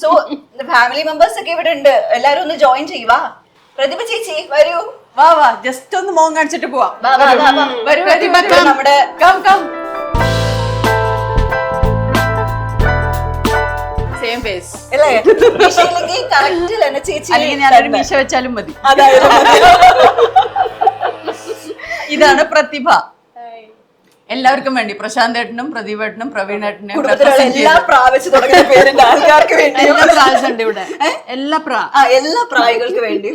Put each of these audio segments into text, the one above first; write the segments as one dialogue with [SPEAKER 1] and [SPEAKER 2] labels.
[SPEAKER 1] So family members ഒക്കെ ഇവിടെ ഉണ്ട്, എല്ലാരും ഒന്ന് ജോയിൻ ചെയ്യുവാ. പ്രതിഭ ചേച്ചി വരൂ.
[SPEAKER 2] വാ വാ, ജസ്റ്റ് ഒന്ന് മോൻ കാണിച്ചിട്ട് പോവാം.
[SPEAKER 1] നമ്മുടെ
[SPEAKER 2] സെയിം ഫേസ്
[SPEAKER 1] അല്ലേ, കറക്റ്റ് തന്നെ ചേച്ചി.
[SPEAKER 2] അല്ലെങ്കിൽ ഞാനൊരു മീശ വെച്ചാലും മതി. ഇതാണ് പ്രതിഭ. എല്ലാവർക്കും വേണ്ടി, പ്രശാന്ത് ഏട്ടനും പ്രദീപ് ഏട്ടനും പ്രവീൺ ഏട്ടനും
[SPEAKER 1] എല്ലാ പ്രാവശ്യം തുടങ്ങിയ പേരുണ്ട് ആൾക്കാർക്ക് വേണ്ടി.
[SPEAKER 2] ഉണ്ട് ഇവിടെ, എല്ലാ
[SPEAKER 1] പ്രായങ്ങൾക്ക് വേണ്ടി.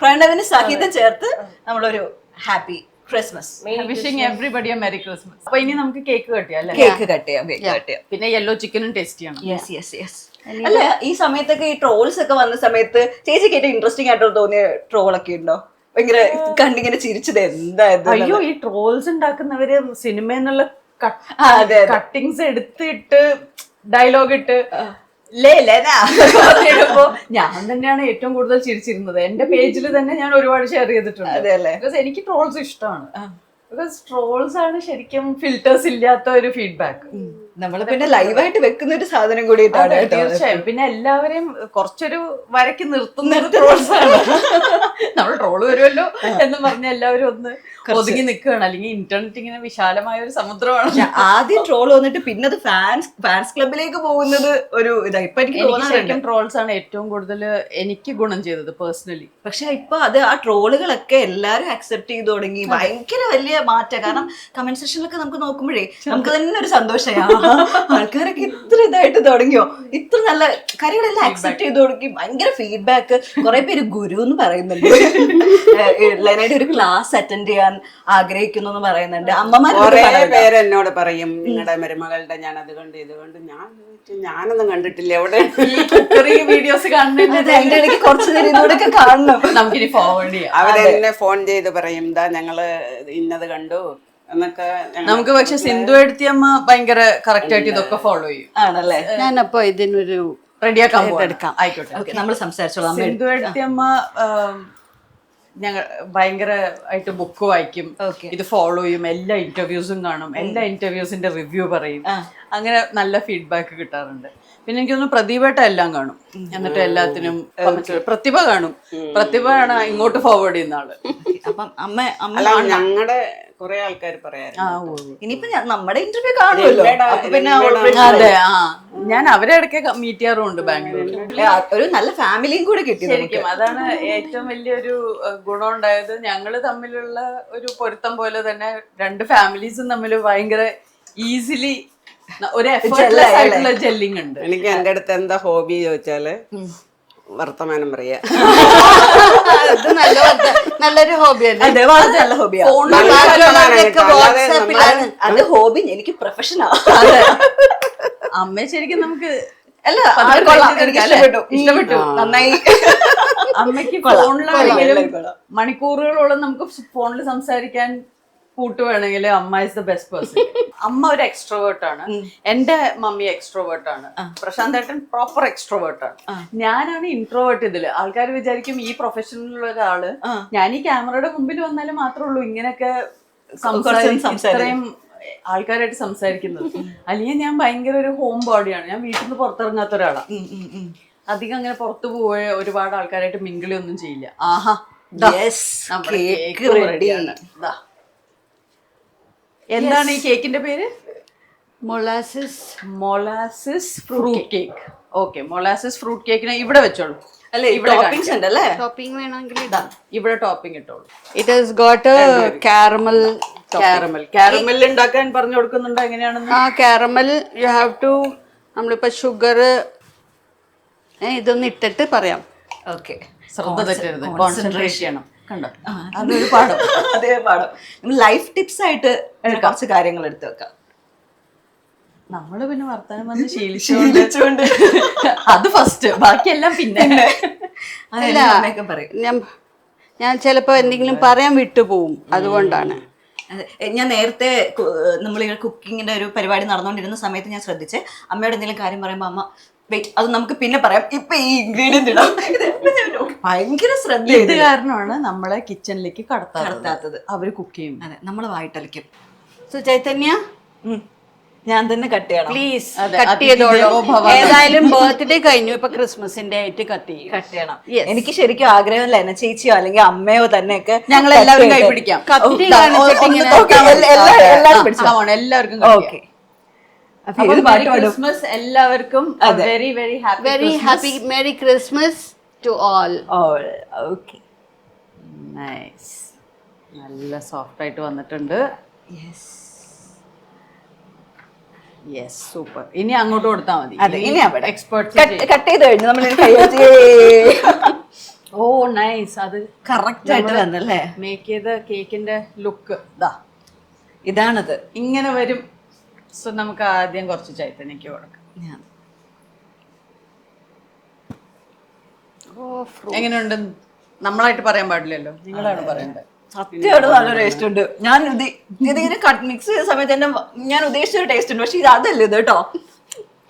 [SPEAKER 1] പ്രണവിന് സഹിതം ചേർത്ത് നമ്മളൊരു happy Christmas.
[SPEAKER 2] Wishing everybody A merry Christmas. അപ്പൊ ഇനി നമുക്ക് കേക്ക് കട്ട് ചെയ്യാം അല്ലേ?
[SPEAKER 1] കേക്ക് കട്ട് ചെയ്യാം.
[SPEAKER 2] പിന്നെ യെല്ലോ ചിക്കനും ടേസ്റ്റ് ചെയ്യണം.
[SPEAKER 1] അല്ല, ഈ സമയത്തൊക്കെ ഈ ട്രോൾസ് ഒക്കെ വന്ന സമയത്ത് ചേച്ചിക്ക് ഏറ്റവും ഇൻട്രസ്റ്റിംഗ് ആയിട്ട് തോന്നിയ ട്രോളൊക്കെ ഉണ്ടോ? ഭയങ്കര കണ്ടിങ്ങനെ ചിരിച്ചത് എന്തായിരുന്നു?
[SPEAKER 2] അയ്യോ, ഈ ട്രോൾസ് ഉണ്ടാക്കുന്നവര് സിനിമ എന്നുള്ള കട്ടിങ്സ് എടുത്തിട്ട് ഡയലോഗ് ഇട്ട് ിടുമ്പോ ഞാൻ തന്നെയാണ് ഏറ്റവും കൂടുതൽ ചിരിച്ചിരുന്നത്. എന്റെ പേജിൽ തന്നെ ഞാൻ ഒരുപാട് ഷെയർ ചെയ്തിട്ടുണ്ട്. ബിക്കോസ് എനിക്ക് ട്രോൾസ് ഇഷ്ടമാണ്. ബിക്കോസ് ട്രോൾസ് ആണ് ശരിക്കും ഫിൽറ്റേഴ്സ് ഇല്ലാത്ത ഒരു ഫീഡ്ബാക്ക്.
[SPEAKER 1] നമ്മള് പിന്നെ ലൈവായിട്ട് വെക്കുന്ന ഒരു സാധനം കൂടിയിട്ടാണ്.
[SPEAKER 2] തീർച്ചയായും. പിന്നെ എല്ലാവരെയും കുറച്ചൊരു വരയ്ക്ക് നിർത്തുന്ന ട്രോൾസ് ആണ്. നമ്മൾ ട്രോള് വരുമല്ലോ എന്ന് പറഞ്ഞ എല്ലാവരും ഒന്ന് ഒതുങ്ങി നിൽക്കുകയാണ്. അല്ലെങ്കിൽ ഇന്റർനെറ്റ് ഇങ്ങനെ വിശാലമായ ഒരു സമുദ്രമാണ്.
[SPEAKER 1] ആദ്യം ട്രോൾ വന്നിട്ട് പിന്നെ അത് ഫാൻസ് ക്ലബിലേക്ക് പോകുന്നത് ഒരു ഇതാ. ഇപ്പൊ എനിക്ക്
[SPEAKER 2] ശരിക്കും ട്രോൾസ് ആണ് ഏറ്റവും കൂടുതൽ എനിക്ക് ഗുണം ചെയ്തത് പേഴ്സണലി.
[SPEAKER 1] പക്ഷെ ഇപ്പൊ അത് ആ ട്രോളുകളൊക്കെ എല്ലാരും അക്സെപ്റ്റ് ചെയ്ത് തുടങ്ങി. ഭയങ്കര വലിയ മാറ്റം. കാരണം കമന്റ് സെക്ഷനിലൊക്കെ നമുക്ക് നോക്കുമ്പോഴേ നമുക്ക് തന്നെ ഒരു സന്തോഷമാണ്. ആൾക്കാരൊക്കെ ഇത്ര ഇതായിട്ട് തുടങ്ങിയോ, ഇത്ര നല്ല കാര്യങ്ങളെല്ലാം അക്സെപ്റ്റ് ചെയ്ത് തുടങ്ങി. ഭയങ്കര ഫീഡ്ബാക്ക്. കുറെ പേര് ഗുരു എന്ന് പറയുന്നുണ്ട്. ലൈനായിട്ട് ഒരു ക്ലാസ് അറ്റൻഡ് ചെയ്യാൻ ആഗ്രഹിക്കുന്നു എന്ന് പറയുന്നുണ്ട്.
[SPEAKER 3] കുറെ പേര് എന്നോട് പറയും നിങ്ങളുടെ മരുമകളുടെ ഞാൻ അത് കണ്ട് ഇത് കണ്ട്. ഞാനൊന്നും കണ്ടിട്ടില്ല. എവിടെ
[SPEAKER 2] വീഡിയോസ് കാണുന്നുണ്ട്.
[SPEAKER 1] അതിന്റെ ഇടയ്ക്ക് കുറച്ച് നേരം ഇതോടൊക്കെ കാണണം.
[SPEAKER 2] നമുക്കിനി ഫോർവേഡ് ചെയ്യാം.
[SPEAKER 3] അവരെന്നെ ഫോൺ ചെയ്ത് പറയും ദാ ഞങ്ങള് ഇന്നത് കണ്ടു എന്നൊക്കെ.
[SPEAKER 2] നമുക്ക് പക്ഷെ സിന്ധു എടുത്തിയമ്മ ഭയങ്കര കറക്റ്റ് ആയിട്ട് ഇതൊക്കെ ഫോളോ ചെയ്യും.
[SPEAKER 1] ആണല്ലേ?
[SPEAKER 4] ഞാനപ്പോ ഇതിനൊരു
[SPEAKER 2] റെഡിയാക്കാൻ എടുക്കാം. ആയിക്കോട്ടെ,
[SPEAKER 1] നമ്മൾ സംസാരിച്ചോളാം.
[SPEAKER 2] സിന്ധു എടുത്തിയമ്മ ഞങ്ങൾ ഭയങ്കര ആയിട്ട് ബുക്ക് വായിക്കും, ഇത് ഫോളോ ചെയ്യും, എല്ലാ ഇന്റർവ്യൂസും കാണും, എല്ലാ ഇന്റർവ്യൂസിന്റെ റിവ്യൂ പറയും. അങ്ങനെ നല്ല ഫീഡ്ബാക്ക് കിട്ടാറുണ്ട്. പിന്നെ എനിക്കൊന്ന് പ്രതിഭേട്ട എല്ലാം കാണും. എന്നിട്ട് എല്ലാത്തിനും പ്രതിഭ കാണും. പ്രതിഭ ആണ് ഇങ്ങോട്ട് ഫോർവേഡ് ചെയ്യുന്ന ആള്.
[SPEAKER 1] അപ്പം
[SPEAKER 3] ഞങ്ങളുടെ കുറെ ആൾക്കാർ പറയാറ്
[SPEAKER 1] ഇനിയിപ്പോ നമ്മുടെ ഇന്റർവ്യൂ കാണുമല്ലോ. പിന്നെ
[SPEAKER 2] അതെ, ഞാൻ അവരെ ഇടയ്ക്ക് മീറ്റ് ചെയ്യാറുണ്ട് ബാംഗ്ലൂരിൽ.
[SPEAKER 1] ഒരു നല്ല ഫാമിലിയും കൂടെ കിട്ടി.
[SPEAKER 2] ശരിക്കും അതാണ് ഏറ്റവും വലിയൊരു ഗുണം ഉണ്ടായത്. ഞങ്ങള് തമ്മിലുള്ള ഒരു പൊരുത്തം പോലെ തന്നെ രണ്ട് ഫാമിലീസും തമ്മിൽ ഭയങ്കര ഈസിലി ഒരു എഫേർട്ട്ലെസ് ആയിട്ടുള്ള ജെല്ലിംഗ് ഉണ്ട്.
[SPEAKER 3] എനിക്ക് എന്റെ അടുത്ത് എന്താ ഹോബി ചോദിച്ചാല് വർത്തമാനം പറയാ.
[SPEAKER 4] നല്ലൊരു ഹോബിയാണ്.
[SPEAKER 1] നല്ല ഹോബിയാണ്. അത് ഹോബി, എനിക്ക് പ്രൊഫഷനാണ്.
[SPEAKER 2] അമ്മ ശരിക്കും നമുക്ക്
[SPEAKER 1] ഇഷ്ടപ്പെട്ടു, നന്നായി.
[SPEAKER 2] അമ്മയ്ക്ക് ഫോണിലാണെങ്കിലും മണിക്കൂറുകളോളം നമുക്ക് ഫോണിൽ സംസാരിക്കാൻ കൂട്ടുവേണമെങ്കിൽ അമ്മ ഇസ് ദ ബെസ്റ്റ് പേഴ്സൺ. അമ്മ ഒരു എക്സ്ട്രോവേർട്ട് ആണ്. എന്റെ മമ്മി എക്സ്ട്രോവേർട്ട് ആണ്. പ്രശാന്ത് ഏട്ടൻ പ്രോപ്പർ എക്സ്ട്രോവേർട്ട് ആണ്. ഞാനാണ് ഇൻട്രോവേർട്ട്. ഇതില് ആൾക്കാർ വിചാരിക്കും ഈ പ്രൊഫഷനിലുള്ള ഒരാള് ഞാൻ ഈ ക്യാമറയുടെ മുമ്പിൽ വന്നാലും മാത്രമേ ഉള്ളൂ ഇങ്ങനെയൊക്കെ ഇത്രയും ആൾക്കാരായിട്ട് സംസാരിക്കുന്നത്. അല്ലെങ്കിൽ ഞാൻ ഭയങ്കര ഒരു ഹോം ബോഡിയാണ്. ഞാൻ വീട്ടിൽ നിന്ന് പുറത്തിറങ്ങാത്ത ഒരാളാണ്. അധികം അങ്ങനെ പുറത്തു പോവുക ഒരുപാട് ആൾക്കാരായിട്ട് മിങ്കിളി ഒന്നും ചെയ്യില്ല. ആഹാ, എന്താണ് ഈ കേക്കിന്റെ പേര്? Molasses fruit cake. Okay, molasses fruit കേക്കിനെ ഇവിടെ വെച്ചോളൂ.
[SPEAKER 1] അല്ലേ, ഇവിടെ ടോപ്പിംഗ്സ് ഉണ്ടല്ലേ?
[SPEAKER 4] ടോപ്പിംഗ് വേണമെങ്കിൽ
[SPEAKER 2] ഇവിടെ ടോപ്പിംഗ് ഇട്ടോളൂ.
[SPEAKER 4] It has got a caramel.
[SPEAKER 2] Caramel ഉണ്ടാക്കാൻ പറഞ്ഞു കൊടുക്കുന്നുണ്ടോ എങ്ങനെയാണെന്ന്?
[SPEAKER 4] കാരമൽ യു ഹാവ് ടു, നമ്മളിപ്പോ ഷുഗർ ഇതൊന്നും ഇട്ടിട്ട് പറയാം.
[SPEAKER 1] ഓക്കെ,
[SPEAKER 2] ശ്രദ്ധ തെറ്റരുത്, കോൺസെൻട്രേറ്റ് ചെയ്യണം. കണ്ടോ, അതൊരു പാഠം.
[SPEAKER 1] അതേ പാഠം. ലൈഫ് ടിപ്സ് ആയിട്ട് കുറച്ച് കാര്യങ്ങൾ എടുത്തു വെക്കാം.
[SPEAKER 2] നമ്മള് പിന്നെ വർത്താനം വന്ന് ശീലിച്ചുകൊണ്ട് അത് ഫസ്റ്റ്, ബാക്കിയെല്ലാം പിന്നെ.
[SPEAKER 4] ഞാൻ ചിലപ്പോ എന്തെങ്കിലും പറയാൻ വിട്ടുപോകും, അതുകൊണ്ടാണ്.
[SPEAKER 1] ഞാൻ നേരത്തെ നമ്മളിങ്ങനെ കുക്കിങ്ങിന്റെ ഒരു പരിപാടി നടന്നുകൊണ്ടിരുന്ന സമയത്ത് ഞാൻ ശ്രദ്ധിച്ചേ, അമ്മയോട് എന്തെങ്കിലും കാര്യം പറയുമ്പോ അമ്മ വെയിറ്റ്, അത് നമുക്ക് പിന്നെ പറയാം, ഇപ്പൊ ഈ ഇൻഗ്രീഡിയന്റ് ഇടാം. ഭയങ്കര ശ്രദ്ധ.
[SPEAKER 2] ഇത് കാരണമാണ് നമ്മളെ കിച്ചണിലേക്ക് കടത്താത്തത്. അവര് കുക്ക് ചെയ്യും,
[SPEAKER 1] അതെ, നമ്മള് വായിട്ടലിക്കും.
[SPEAKER 4] ചൈതന്യ,
[SPEAKER 1] ഞാൻ തന്നെ കട്ട് ചെയ്യണം.
[SPEAKER 4] പ്ലീസ്
[SPEAKER 2] അതെ,
[SPEAKER 4] കട്ട്
[SPEAKER 2] അതിഥി
[SPEAKER 4] ചെയ്തോളൂ.
[SPEAKER 2] ദേവോ ഭവ.
[SPEAKER 4] ഏതായാലും ബർത്ത്ഡേ കഴിഞ്ഞു, ഇപ്പൊ ക്രിസ്മസിന്റെ ആയിട്ട് കട്ട് ചെയ്യും.
[SPEAKER 1] കട്ട് ചെയ്യണം.
[SPEAKER 4] Yes.
[SPEAKER 1] എനിക്ക് ശരിക്കും ആഗ്രഹം ലെന ചേച്ചിയോ അല്ലെങ്കിൽ അമ്മയോ തന്നെയൊക്കെ
[SPEAKER 2] ഞങ്ങൾ എല്ലാവരും കൈ പിടിക്കാം.
[SPEAKER 4] കത്തി
[SPEAKER 1] ദാ,
[SPEAKER 4] കാണിച്ചിട്ട്
[SPEAKER 1] ഒന്ന്
[SPEAKER 4] ഇങ്ങനെ
[SPEAKER 1] നോക്കി, എല്ലാവരും പിടിച്ചോ.
[SPEAKER 2] Come on, എല്ലാവർക്കും
[SPEAKER 1] ഓക്കെ.
[SPEAKER 2] അപ്പൊ മെറി ക്രിസ്മസ് എല്ലാവർക്കും. Very very happy
[SPEAKER 4] very happy merry Christmas to all.
[SPEAKER 1] Okay.
[SPEAKER 2] Nice. നല്ല സോഫ്റ്റ് ആയിട്ട് വന്നിട്ടുണ്ട്. Yes, super. ഇനി അങ്ങോട്ട് കൊടുത്താൽ മതി.
[SPEAKER 1] അതെ, ഇനി അവിടെ
[SPEAKER 2] എക്സ്പെർട്സ്
[SPEAKER 1] കട്ട് ചെയ്ത് കഴിഞ്ഞു നമ്മൾ കൈ വെച്ച്
[SPEAKER 2] ഓ നൈസ്. അത്
[SPEAKER 1] കറക്റ്റ് ആയിട്ട് വന്നല്ലേ.
[SPEAKER 2] മേക്ക് ചെയ്ത കേക്കിന്റെ ലുക്ക് ഇതാ
[SPEAKER 1] ഇതാണത്.
[SPEAKER 2] ഇങ്ങനെ വരും. സോ നമുക്ക് ആദ്യം കുറച്ച് ചൈതന്യക്ക് കൊടുക്കാം. എങ്ങനെയുണ്ട്? നമ്മളായിട്ട് പറയാൻ പാടില്ലല്ലോ, നിങ്ങളാണ് പറയേണ്ടത്.
[SPEAKER 1] സത്യമായിട്ട് നല്ല ടേസ്റ്റ് ഉണ്ട്. ഞാൻ ഇതിങ്ങനെ മിക്സ് ചെയ്ത സമയത്ത് തന്നെ ഞാൻ ഉദ്ദേശിച്ച ഒരു ടേസ്റ്റ് ഉണ്ട്. പക്ഷെ ഇത് അതല്ല ഇത് കേട്ടോ.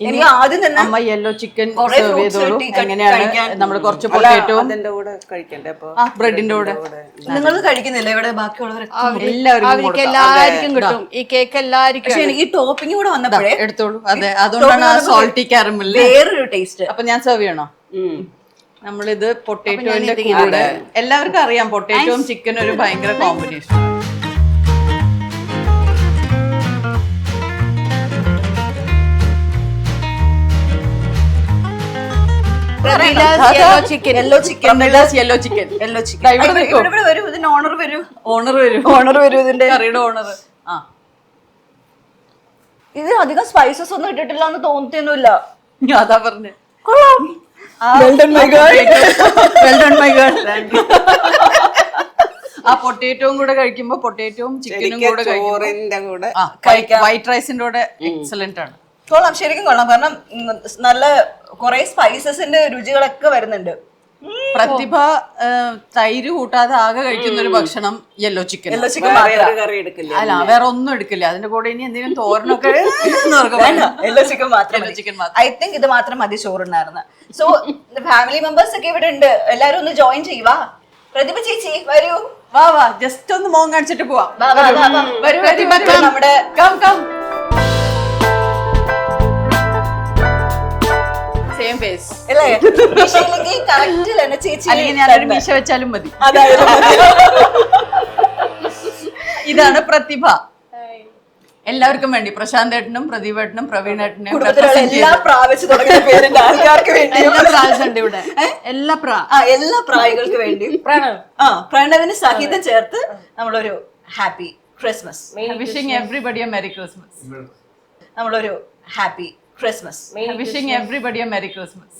[SPEAKER 1] എനിക്ക് ആദ്യം തന്നെ
[SPEAKER 2] അമ്മ യെല്ലോ ചിക്കൻ
[SPEAKER 1] കുറേ
[SPEAKER 2] സെർവ്
[SPEAKER 1] fruits
[SPEAKER 2] ചെയ്തോളൂ.
[SPEAKER 1] വെട്ടി
[SPEAKER 2] എങ്ങനെയാണ്
[SPEAKER 1] കഴിക്കാൻ.
[SPEAKER 2] നമ്മൾ കുറച്ച് പൊട്ടേറ്റോ
[SPEAKER 3] അതിന്റെ കൂടെ കഴിക്കണ്ടേ അപ്പൊ?
[SPEAKER 2] ബ്രെഡിന്റെ കൂടെ
[SPEAKER 1] നിങ്ങൾ കഴിക്കുന്നില്ല ഇവിടെ ബാക്കിയുള്ളവരൊക്കെ.
[SPEAKER 2] എല്ലാവർക്കും
[SPEAKER 4] അവർക്ക് എല്ലാവർക്കും കിട്ടും ഈ കേക്ക്, എല്ലാവർക്കും.
[SPEAKER 1] പക്ഷെ എനിക്ക് ഈ ടോപ്പിംഗ് കൂടെ വന്നപ്പോഴേ
[SPEAKER 2] എടുത്തോളൂ. അതെ, അതുകൊണ്ടാണ് ആ സോൾട്ടി കാരമൽ.
[SPEAKER 1] വേറൊരു ടേസ്റ്റ്.
[SPEAKER 2] അപ്പൊ ഞാൻ സെർവ് ചെയ്യണോ? നമ്മളിത് പൊട്ടേറ്റോന്റെ കൂടെ, എല്ലാവർക്കും അറിയാം പൊട്ടേറ്റോയും ചിക്കനും ഒരു ഭയങ്കര combination.
[SPEAKER 4] Yellow chicken,
[SPEAKER 1] yellow chicken,
[SPEAKER 2] yellow chicken,
[SPEAKER 1] yellow chicken. ഇവിടെ വരൂ, ഇതിന് ഓണർ വരൂ.
[SPEAKER 2] ഓണർ വരും,
[SPEAKER 1] ഓണർ വരൂ ഇതിന്റെ.
[SPEAKER 2] കറിയുടെ ഓണർ. ആ,
[SPEAKER 1] ഇത് അധികം സ്പൈസസ് ഒന്നും ഇട്ടിട്ടില്ല എന്ന് തോന്നുന്നില്ല.
[SPEAKER 2] ഞാൻ അതാ പറഞ്ഞേ.
[SPEAKER 1] കൊള്ളാം. Well done, my girl. Well done, my girl.
[SPEAKER 2] ആ പൊട്ടേറ്റോയും കൂടെ കഴിക്കുമ്പോ പൊട്ടേറ്റോയും ചിക്കനും കൂടെ
[SPEAKER 3] ചോറിന്റെ കൂടെ
[SPEAKER 1] കഴിക്കാം.
[SPEAKER 2] വൈറ്റ് റൈസിന്റെ കൂടെ എക്സലന്റ് ആണ്.
[SPEAKER 1] കൊള്ളാം, ശരിക്കും കൊള്ളാം. കാരണം നല്ല കുറെ സ്പൈസസിന്റെ രുചികളൊക്കെ വരുന്നുണ്ട്.
[SPEAKER 2] പ്രതിഭ തൈര് കൂട്ടാതെ ആകെ കഴിക്കുന്ന ഒരു ഭക്ഷണം യെല്ലോ ചിക്കൻ.
[SPEAKER 1] യെല്ലോ ചിക്കൻ
[SPEAKER 3] കറി എടുക്കില്ല.
[SPEAKER 2] അല്ല, വേറെ ഒന്നും എടുക്കില്ല. അതിന്റെ കൂടെ ഇനി എന്തെങ്കിലും തോരനൊക്കെ
[SPEAKER 1] യെല്ലോ ചിക്കൻ മാത്രം.
[SPEAKER 2] ചിക്കൻ മാത്രം.
[SPEAKER 1] ഐ തിങ്ക് ഇത് മാത്രം മതി ചോറുണ്ടായിരുന്നു. സോ ഫാമിലി മെമ്പേഴ്സ് ഒക്കെ ഇവിടെ ഉണ്ട്. എല്ലാരും ഒന്ന് ജോയിൻ ചെയ്യുവാ. പ്രതിഭ ചേച്ചി വരൂ.
[SPEAKER 2] വാ വാ, ജസ്റ്റ് ഒന്ന് മോൻ കാണിച്ചിട്ട് പോവാം.
[SPEAKER 1] വാ, വാ, വാ, വാ.
[SPEAKER 2] വരൂ,
[SPEAKER 1] പ്രതിഭ
[SPEAKER 2] വരൂ.
[SPEAKER 1] നമ്മുടെ
[SPEAKER 2] Come, come. Same face.
[SPEAKER 1] അല്ലേ മീശയിലേക്ക് കറക്റ്റ് തന്നെ ചേച്ചി.
[SPEAKER 2] അല്ലെങ്കിൽ ഞാനൊരു മീശ വെച്ചാലും മതി.
[SPEAKER 1] അതായത്
[SPEAKER 2] ഇതാണ് പ്രതിഭ. എല്ലാവർക്കും വേണ്ടി പ്രശാന്തേട്ടനും പ്രദീപേട്ടനും പ്രവീണേട്ടനും
[SPEAKER 1] കുടുംബത്തിലുള്ള എല്ലാ പ്രാവശ്യം തുടങ്ങിയ പേരുണ്ട് ആൾക്കാർക്ക് വേണ്ടി.
[SPEAKER 4] എല്ലാ പ്രാവശ്യം ഉണ്ട് ഇവിടെ. എല്ലാ
[SPEAKER 1] എല്ലാ പ്രായങ്ങൾക്ക് വേണ്ടി പ്രണവിന് സഹിതം ചേർത്ത് നമ്മളൊരു happy Christmas.
[SPEAKER 2] Wishing everybody a merry Christmas.
[SPEAKER 1] നമ്മളൊരു happy Christmas.
[SPEAKER 2] Wishing everybody a merry Christmas.